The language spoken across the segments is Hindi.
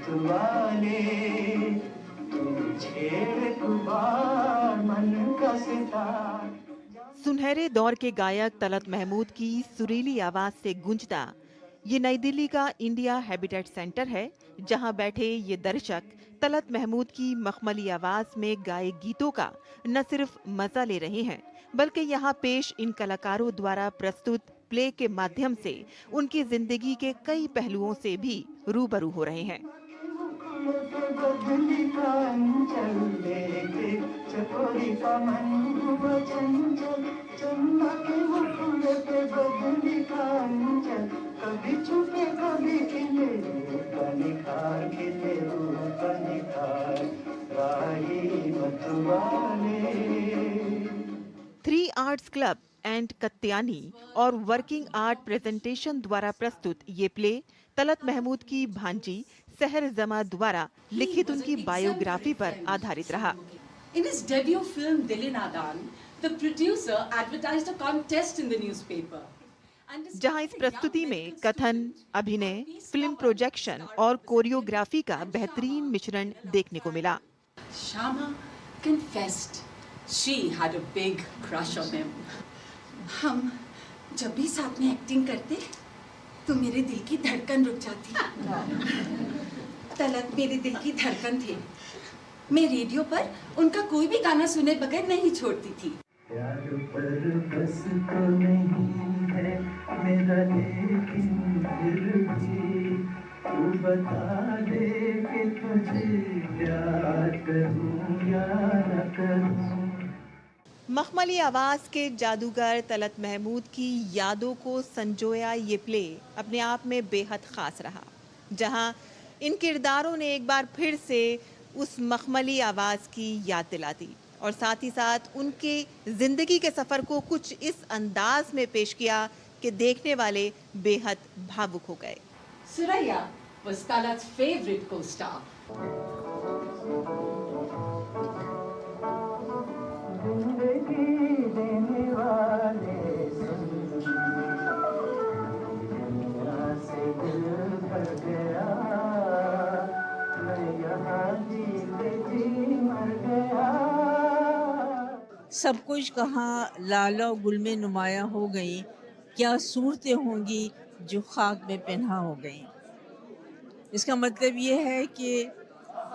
मतवाले, तुम छेड़ गुबार मन का सितार। सुनहरे दौर के गायक तलत महमूद की सुरीली आवाज से गूंजता ये नई दिल्ली का इंडिया हैबिटेट सेंटर है, जहां बैठे ये दर्शक तलत महमूद की मखमली आवाज में गाए गीतों का न सिर्फ मजा ले रहे हैं, बल्कि यहां पेश इन कलाकारों द्वारा प्रस्तुत प्ले के माध्यम से उनकी जिंदगी के कई पहलुओं से भी रूबरू हो रहे हैं। बदली का अंचल लेके चकोरी का मन हुआ चंचल, चंदा के मुकुल पे बदली का अंचल, कभी छुपे कभी खिले रूप निखार, खिले रूप निखार, राही मतवाले। 3 आर्ट्स क्लब एंड कत्यानी और वर्किंग आर्ट प्रेजेंटेशन द्वारा प्रस्तुत ये प्ले तलत महमूद की भांजी सहर जमा द्वारा लिखित उनकी बायोग्राफी पर आधारित रहा। In his debut film Dil Nadan, the producer advertised a contest in the newspaper. जहां इस प्रस्तुति में कथन, अभिनय, फिल्म प्रोजेक्शन और कोरियोग्राफी का बेहतरीन मिश्रण देखने को मिला। Shama confessed she had a big crush on him. हम जब भी साथ में एक्टिंग करते तो मेरे दिल की धड़कन रुक जाती। तलत मेरे दिल की धड़कन थे। मैं रेडियो पर उनका कोई भी गाना सुने बगैर नहीं छोड़ती थी। प्यार पर बस तो नहीं है मेरा, लेकिन फिर भी तू बता दे कि तुझे प्यार करूं या न करूं। मखमली आवाज के जादूगर तलत महमूद की यादों को संजोया ये प्ले अपने आप में बेहद खास रहा, जहां इन किरदारों ने एक बार फिर से उस मखमली आवाज की याद दिला दी और साथ ही साथ उनके जिंदगी के सफर को कुछ इस अंदाज में पेश किया कि देखने वाले बेहद भावुक हो गए। Suraya was Talat's favorite co-star. जिंदगी देने वाले दुनिया से दिल भर गया, मैं यहाँ जी मर गया। सब कुछ कहाँ लाला गुल में नुमाया हो गई, क्या सूरतें होंगी जो खाक में पहना हो गई। इसका मतलब ये है कि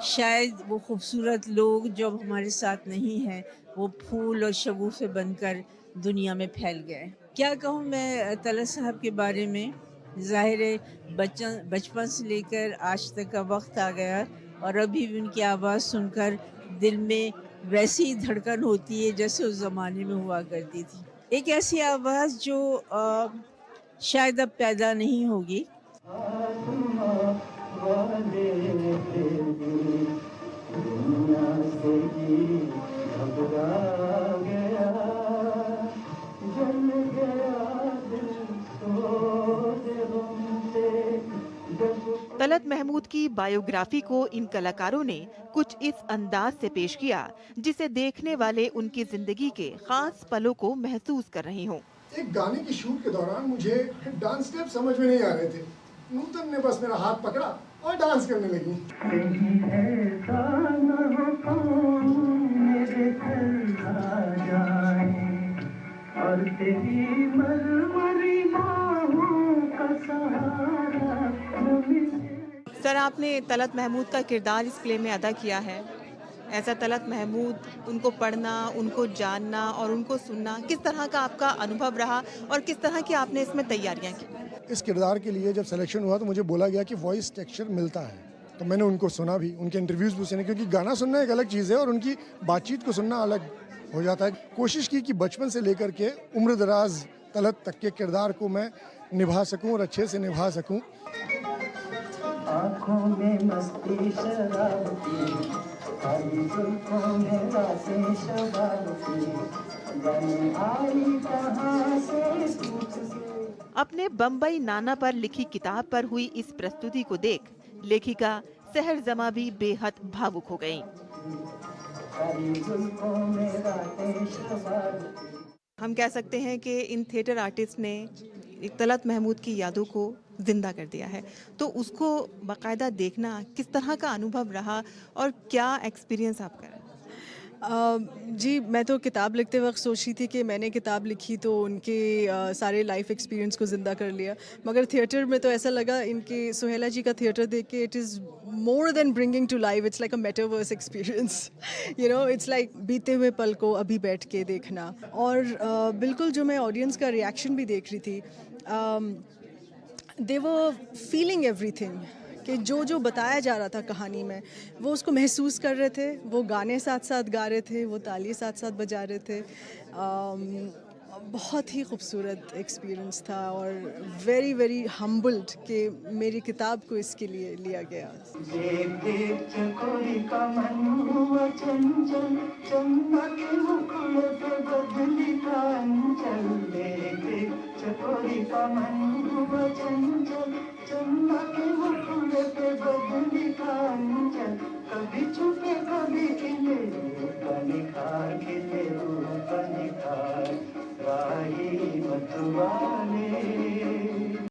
शायद वो खूबसूरत लोग जो अब हमारे साथ नहीं हैं, वो फूल और शगुफ़े बनकर दुनिया में फैल गए। क्या कहूँ मैं तलत साहब के बारे में। ज़ाहिर है बचपन से लेकर आज तक का वक्त आ गया और अभी भी उनकी आवाज़ सुनकर दिल में वैसी ही धड़कन होती है जैसे उस ज़माने में हुआ करती थी। एक ऐसी आवाज़ जो शायद अब पैदा नहीं होगी। तलत महमूद की बायोग्राफी को इन कलाकारों ने कुछ इस अंदाज से पेश किया जिसे देखने वाले उनकी जिंदगी के खास पलों को महसूस कर रहे हों। एक गाने की शूट के दौरान मुझे डांस स्टेप समझ में नहीं आ रहे थे। नूतन ने बस मेरा हाथ पकड़ा और डांस करने लगी। और तेरी मरमरी बाहों का सहारा। सर, आपने तलत महमूद का किरदार इस प्ले में अदा किया है। ऐसा तलत महमूद, उनको पढ़ना, उनको जानना और उनको सुनना, किस तरह का आपका अनुभव रहा और किस तरह की आपने इसमें तैयारियां की? इस किरदार के लिए जब सिलेक्शन हुआ तो मुझे बोला गया कि वॉइस टेक्सचर मिलता है, तो मैंने उनको सुना भी, उनके इंटरव्यूज़ भी सुने, क्योंकि गाना सुनना एक अलग चीज़ है और उनकी बातचीत को सुनना अलग हो जाता है। कोशिश की कि बचपन से लेकर के उम्र दराज तलत तक के किरदार को मैं निभा सकूं और अच्छे से निभा सकूं। आँखों में मस्ती शराब की, काली जुल्फों में रातें शबाब की, जाने आई कहाँ से। अपने बम्बई नाना पर लिखी किताब पर हुई इस प्रस्तुति को देख लेखिका सहर जमा भी बेहद भावुक हो गईं। हम कह सकते हैं कि इन थिएटर आर्टिस्ट ने एक तलत महमूद की यादों को जिंदा कर दिया है, तो उसको बाकायदा देखना किस तरह का अनुभव रहा और क्या एक्सपीरियंस आपका रहा? जी, मैं तो किताब लिखते वक्त सोच रही थी कि मैंने किताब लिखी तो उनके सारे लाइफ एक्सपीरियंस को ज़िंदा कर लिया, मगर थिएटर में तो ऐसा लगा इनके सुहेला जी का थिएटर देख के it is more than bringing to life, it's like a metaverse experience, you know, it's like बीते हुए पल को अभी बैठ के देखना। और बिल्कुल जो मैं ऑडियंस का रिएक्शन भी देख रही थी, दे वर फीलिंग एवरीथिंग, कि जो जो बताया जा रहा था कहानी में वो उसको महसूस कर रहे थे, वो गाने साथ साथ गा रहे थे, वो ताली साथ साथ बजा रहे थे। बहुत ही खूबसूरत एक्सपीरियंस था और वेरी वेरी हम्बल्ड कि मेरी किताब को इसके लिए लिया गया। देख चकोरी का मन हुआ चंचल, चमक मुकुल पे बदली का अंचल। देख चकोरी का मन हुआ चंचल, चमक मुकुल पे बदली का अंचल। कभी छुपे कभी खिले रूप निखार, खिले रूप निखार, राही मतवार।